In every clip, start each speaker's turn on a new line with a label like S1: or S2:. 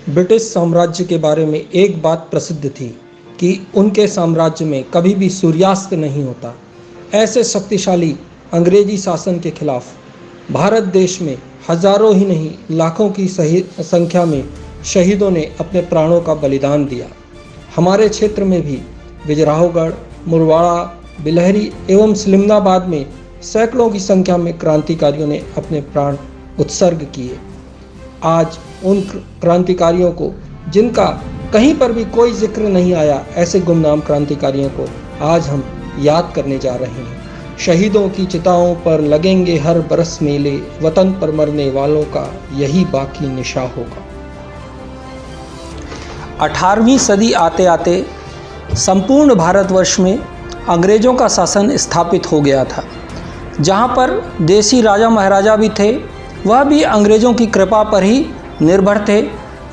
S1: British साम्राज्य के बारे में एक बात प्रसिद्ध थी कि उनके साम्राज्य में कभी भी सूर्यास्त नहीं होता। ऐसे शक्तिशाली अंग्रेजी शासन के खिलाफ भारत देश में हजारों ही नहीं लाखों की संख्या में शहीदों ने अपने प्राणों का बलिदान दिया। हमारे क्षेत्र में भी विजराहगढ़, मुरवाड़ा, बिलहरी एवं सिलमनाबाद में सैकड़ों की संख्या में क्रांतिकारियों ने अपने प्राण उत्सर्ग किए। आज उन क्रांतिकारियों को जिनका कहीं पर भी कोई जिक्र नहीं आया, ऐसे गुमनाम क्रांतिकारियों को आज हम याद करने जा रहे हैं। शहीदों की चिताओं पर लगेंगे हर बरस मेले, वतन पर मरने वालों का यही बाकी निशा होगा।
S2: 18वीं सदी आते आते संपूर्ण भारतवर्ष में अंग्रेजों का शासन स्थापित हो गया था। जहाँ पर देसी राजा महाराजा भी थे, वह भी अंग्रेजों की कृपा पर ही निर्भर थे।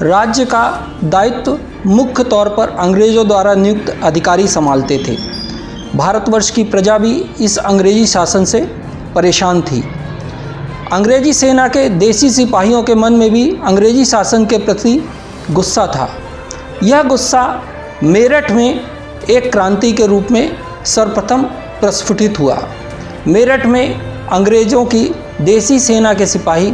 S2: राज्य का दायित्व मुख्य तौर पर अंग्रेजों द्वारा नियुक्त अधिकारी संभालते थे। भारतवर्ष की प्रजा भी इस अंग्रेजी शासन से परेशान थी। अंग्रेजी सेना के देसी सिपाहियों के मन में भी अंग्रेजी शासन के प्रति गुस्सा था। यह गुस्सा मेरठ में एक क्रांति के रूप में सर्वप्रथम प्रस्फुटित हुआ। मेरठ में अंग्रेजों की देसी सेना के सिपाही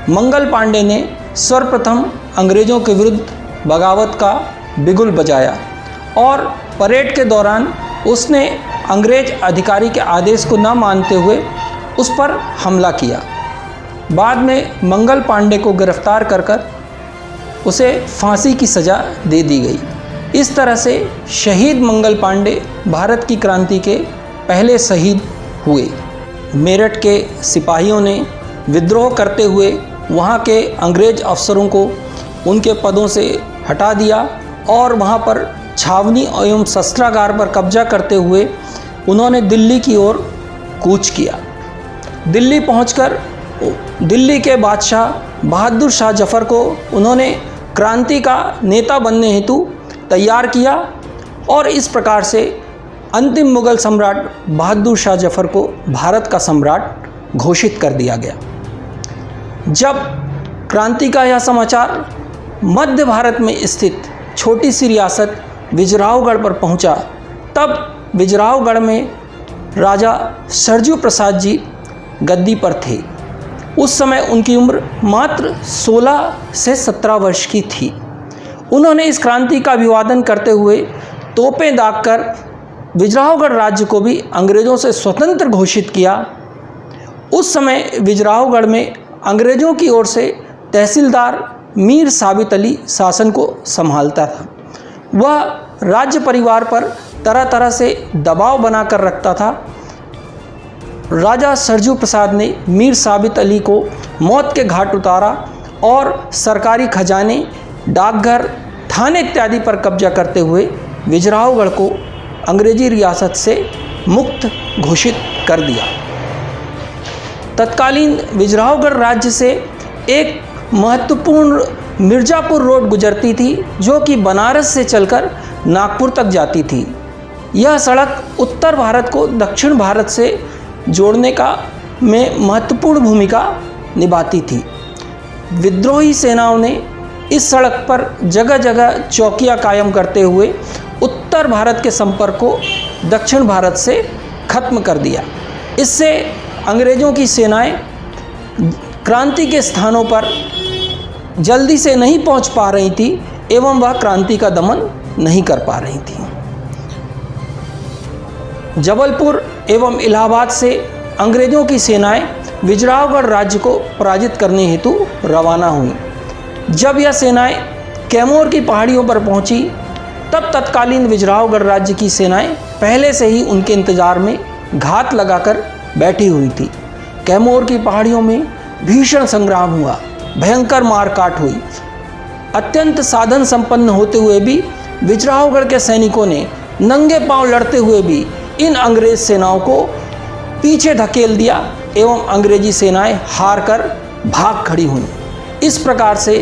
S2: मंगल पांडे ने सर्वप्रथम अंग्रेजों के विरुद्ध बगावत का बिगुल बजाया और परेड के दौरान उसने अंग्रेज अधिकारी के आदेश को न मानते हुए उस पर हमला किया। बाद में मंगल पांडे को गिरफ्तार कर उसे फांसी की सज़ा दे दी गई। इस तरह से शहीद मंगल पांडे भारत की क्रांति के पहले शहीद हुए। मेरठ के सिपाहियों ने विद्रोह करते हुए वहाँ के अंग्रेज अफसरों को उनके पदों से हटा दिया और वहाँ पर छावनी एवं शस्त्रागार पर कब्जा करते हुए उन्होंने दिल्ली की ओर कूच किया। दिल्ली पहुंचकर दिल्ली के बादशाह बहादुर शाह जफ़र को उन्होंने क्रांति का नेता बनने हेतु तैयार किया और इस प्रकार से अंतिम मुगल सम्राट बहादुर शाह जफ़र को भारत का सम्राट घोषित कर दिया गया। जब क्रांति का यह समाचार मध्य भारत में स्थित छोटी सी रियासत विजराहगढ़ पर पहुंचा, तब विजराहगढ़ में राजा सरजू प्रसाद जी गद्दी पर थे। उस समय उनकी उम्र मात्र 16 से 17 वर्ष की थी। उन्होंने इस क्रांति का अभिवादन करते हुए तोपें दागकर विजराहगढ़ राज्य को भी अंग्रेज़ों से स्वतंत्र घोषित किया। उस समय विजराहगढ़ में अंग्रेज़ों की ओर से तहसीलदार मीर साबित अली शासन को संभालता था। वह राज्य परिवार पर तरह तरह से दबाव बनाकर रखता था। राजा सरजू प्रसाद ने मीर साबित अली को मौत के घाट उतारा और सरकारी खजाने, डाकघर, थाने इत्यादि पर कब्जा करते हुए विजराहगढ़ को अंग्रेजी रियासत से मुक्त घोषित कर दिया। तत्कालीन विजराहगढ़ राज्य से एक महत्वपूर्ण मिर्ज़ापुर रोड गुजरती थी, जो कि बनारस से चलकर नागपुर तक जाती थी। यह सड़क उत्तर भारत को दक्षिण भारत से जोड़ने में महत्वपूर्ण भूमिका निभाती थी। विद्रोही सेनाओं ने इस सड़क पर जगह जगह चौकियां कायम करते हुए उत्तर भारत के संपर्क को दक्षिण भारत से खत्म कर दिया। इससे अंग्रेज़ों की सेनाएं क्रांति के स्थानों पर जल्दी से नहीं पहुंच पा रही थी एवं वह क्रांति का दमन नहीं कर पा रही थी। जबलपुर एवं इलाहाबाद से अंग्रेज़ों की सेनाएं विजराहगढ़ राज्य को पराजित करने हेतु रवाना हुई। जब यह सेनाएं कैमूर की पहाड़ियों पर पहुंची, तब तत्कालीन विजराहगढ़ राज्य की सेनाएं पहले से ही उनके इंतज़ार में घात लगाकर बैठी हुई थी। कैमूर की पहाड़ियों में भीषण संग्राम हुआ, भयंकर मारकाट हुई। अत्यंत साधन संपन्न होते हुए भी विजराहगढ़ के सैनिकों ने नंगे पांव लड़ते हुए भी इन अंग्रेज सेनाओं को पीछे धकेल दिया एवं अंग्रेजी सेनाएं हार कर भाग खड़ी हुईं। इस प्रकार से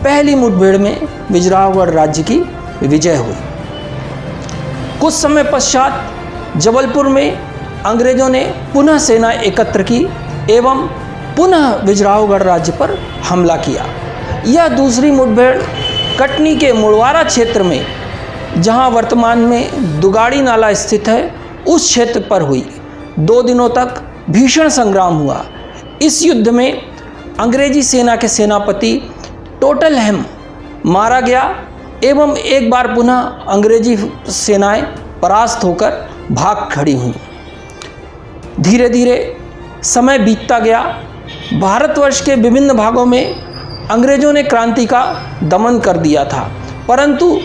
S2: पहली मुठभेड़ में विजराहगढ़ राज्य की विजय हुई। कुछ समय पश्चात जबलपुर में अंग्रेज़ों ने पुनः सेना एकत्र की एवं पुनः विजराहगढ़ राज्य पर हमला किया। यह दूसरी मुठभेड़ कटनी के मुड़वारा क्षेत्र में, जहां वर्तमान में दुगाड़ी नाला स्थित है, उस क्षेत्र पर हुई। 2 दिनों तक भीषण संग्राम हुआ। इस युद्ध में अंग्रेजी सेना के सेनापति टोटलहैम मारा गया एवं एक बार पुनः अंग्रेजी सेनाएं परास्त होकर भाग खड़ी हुईं। धीरे धीरे समय बीतता गया। भारतवर्ष के विभिन्न भागों में अंग्रेजों ने क्रांति का दमन कर दिया था, परंतु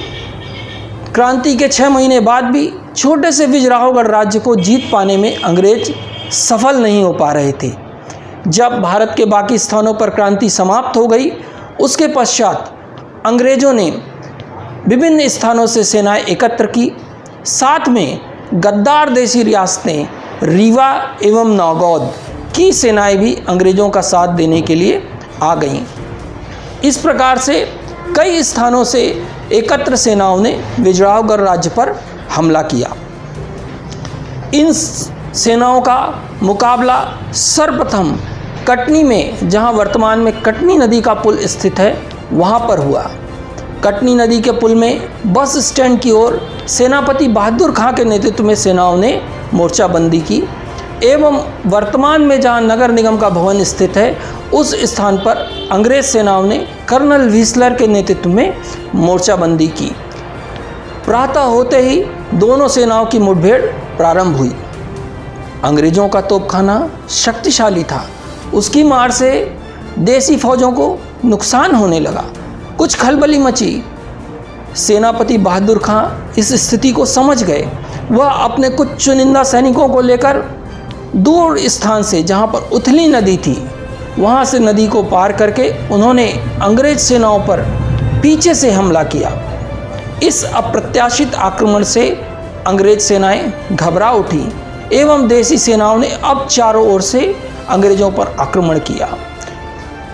S2: क्रांति के 6 महीने बाद भी छोटे से विजयराघवगढ़ राज्य को जीत पाने में अंग्रेज सफल नहीं हो पा रहे थे। जब भारत के बाकी स्थानों पर क्रांति समाप्त हो गई, उसके पश्चात अंग्रेजों ने विभिन्न स्थानों से सेनाएं एकत्र की। साथ में गद्दार देसी रियासतें रीवा एवं नौगौद की सेनाएं भी अंग्रेजों का साथ देने के लिए आ गईं। इस प्रकार से कई स्थानों से एकत्र सेनाओं ने विजयराघवगढ़ राज्य पर हमला किया। इन सेनाओं का मुकाबला सर्वप्रथम कटनी में, जहां वर्तमान में कटनी नदी का पुल स्थित है, वहां पर हुआ। कटनी नदी के पुल में बस स्टैंड की ओर सेनापति बहादुर खां के नेतृत्व में सेनाओं ने मोर्चाबंदी की एवं वर्तमान में जहां नगर निगम का भवन स्थित है, उस स्थान पर अंग्रेज सेनाओं ने कर्नल व्हीसलर के नेतृत्व में मोर्चाबंदी की। प्रातः होते ही दोनों सेनाओं की मुठभेड़ प्रारंभ हुई। अंग्रेजों का तोपखाना शक्तिशाली था, उसकी मार से देसी फौजों को नुकसान होने लगा। कुछ खलबली मची। सेनापति बहादुर खां इस स्थिति को समझ गए। वह अपने कुछ चुनिंदा सैनिकों को लेकर दूर स्थान से, जहां पर उथली नदी थी, वहां से नदी को पार करके उन्होंने अंग्रेज सेनाओं पर पीछे से हमला किया। इस अप्रत्याशित आक्रमण से अंग्रेज सेनाएं घबरा उठी एवं देसी सेनाओं ने अब चारों ओर से अंग्रेजों पर आक्रमण किया।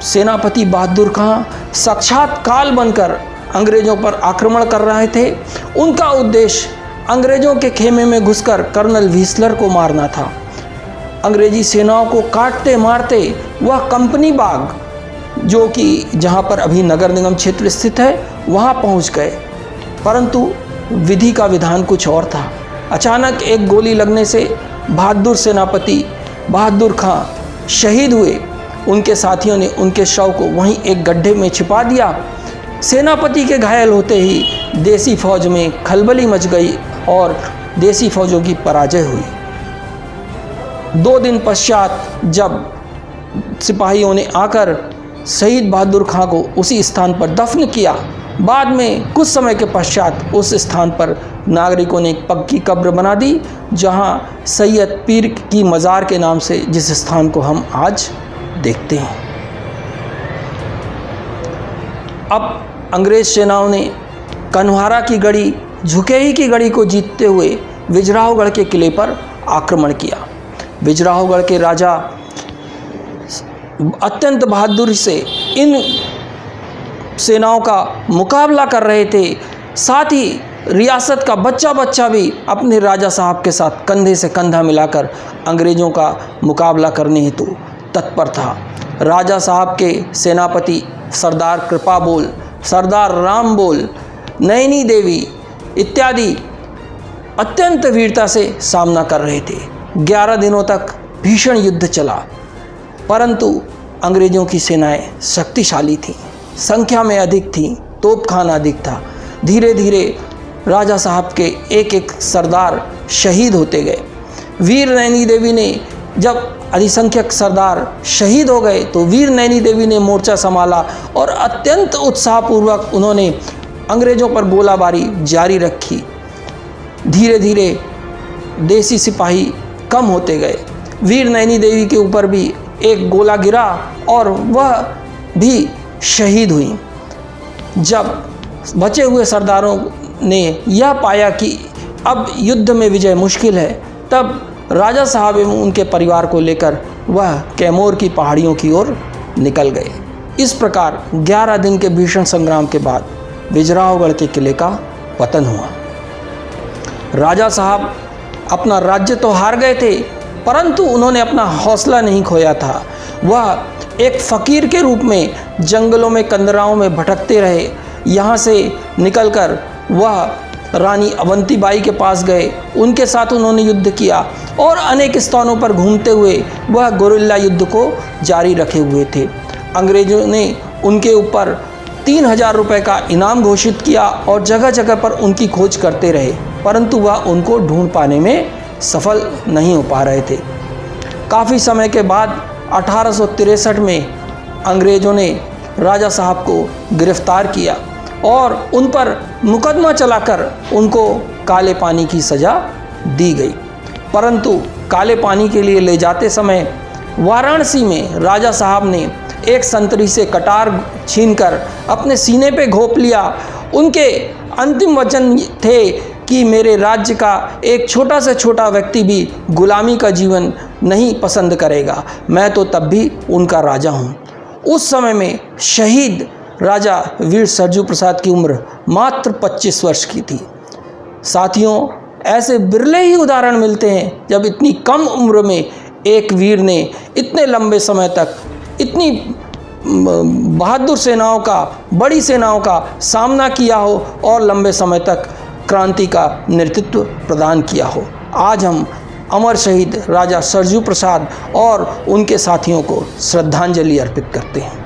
S2: सेनापति बहादुर खां साक्षात काल बनकर अंग्रेजों पर आक्रमण कर रहे थे। उनका उद्देश्य अंग्रेजों के खेमे में घुसकर कर्नल व्हीसलर को मारना था। अंग्रेजी सेनाओं को काटते मारते वह कंपनी बाग, जो कि जहां पर अभी नगर निगम क्षेत्र स्थित है, वहां पहुंच गए। परंतु विधि का विधान कुछ और था। अचानक एक गोली लगने से बहादुर सेनापति बहादुर खां शहीद हुए। उनके साथियों ने उनके शव को वहीं एक गड्ढे में छिपा दिया। सेनापति के घायल होते ही देसी फौज में खलबली मच गई और देसी फौजों की पराजय हुई। 2 दिन पश्चात जब सिपाहियों ने आकर शहीद बहादुर खां को उसी स्थान पर दफन किया, बाद में कुछ समय के पश्चात उस स्थान पर नागरिकों ने एक पक्की कब्र बना दी, जहां सैयद पीर की मज़ार के नाम से जिस स्थान को हम आज देखते हैं। अब अंग्रेज सेनाओं ने कन्हारा की गढ़ी, झुकेही की गढ़ी को जीतते हुए विजयराघवगढ़ के किले पर आक्रमण किया। विजयराघवगढ़ के राजा अत्यंत बहादुरी से इन सेनाओं का मुकाबला कर रहे थे। साथ ही रियासत का बच्चा बच्चा भी अपने राजा साहब के साथ कंधे से कंधा मिलाकर अंग्रेज़ों का मुकाबला करने हेतु तत्पर था। राजा साहब के सेनापति सरदार कृपा बोल, सरदार राम बोल, नैनी देवी इत्यादि अत्यंत वीरता से सामना कर रहे थे। 11 दिनों तक भीषण युद्ध चला, परंतु अंग्रेज़ों की सेनाएं शक्तिशाली थीं, संख्या में अधिक थीं, तोपखाना अधिक था। धीरे धीरे राजा साहब के एक एक सरदार शहीद होते गए। वीर नैनी देवी ने जब अधिसंख्यक सरदार शहीद हो गए तो वीर नैनी देवी ने मोर्चा संभाला और अत्यंत उत्साहपूर्वक उन्होंने अंग्रेज़ों पर गोलाबारी जारी रखी। धीरे धीरे देसी सिपाही कम होते गए। वीर नैनी देवी के ऊपर भी एक गोला गिरा और वह भी शहीद हुई। जब बचे हुए सरदारों ने यह पाया कि अब युद्ध में विजय मुश्किल है, तब राजा साहब एवं उनके परिवार को लेकर वह कैमूर की पहाड़ियों की ओर निकल गए। इस प्रकार 11 दिन के भीषण संग्राम के बाद विजयराघवगढ़ के किले का पतन हुआ। राजा साहब अपना राज्य तो हार गए थे, परंतु उन्होंने अपना हौसला नहीं खोया था। वह एक फ़कीर के रूप में जंगलों में, कंदराओं में भटकते रहे। यहाँ से निकलकर वह रानी अवंतीबाई के पास गए, उनके साथ उन्होंने युद्ध किया और अनेक स्थानों पर घूमते हुए वह गुरिल्ला युद्ध को जारी रखे हुए थे। अंग्रेज़ों ने उनके ऊपर 3000 रुपये का इनाम घोषित किया और जगह जगह पर उनकी खोज करते रहे, परंतु वह उनको ढूंढ पाने में सफल नहीं हो पा रहे थे। काफ़ी समय के बाद 1863 में अंग्रेज़ों ने राजा साहब को गिरफ्तार किया और उन पर मुकदमा चलाकर उनको काले पानी की सज़ा दी गई। परंतु काले पानी के लिए ले जाते समय वाराणसी में राजा साहब ने एक संतरी से कटार छीनकर अपने सीने पे घोंप लिया। उनके अंतिम वचन थे कि मेरे राज्य का एक छोटा से छोटा व्यक्ति भी गुलामी का जीवन नहीं पसंद करेगा, मैं तो तब भी उनका राजा हूँ। उस समय में शहीद राजा वीर सरजू प्रसाद की उम्र मात्र 25 वर्ष की थी। साथियों, ऐसे बिरले ही उदाहरण मिलते हैं जब इतनी कम उम्र में एक वीर ने इतने लंबे समय तक इतनी बहादुर सेनाओं का, बड़ी सेनाओं का सामना किया हो और लंबे समय तक क्रांति का नेतृत्व प्रदान किया हो। आज हम अमर शहीद राजा सरजू प्रसाद और उनके साथियों को श्रद्धांजलि अर्पित करते हैं।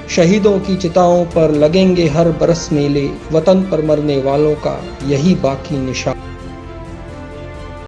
S1: शहीदों की चिताओं पर लगेंगे हर बरस मेले, वतन पर मरने वालों का यही बाकी निशान।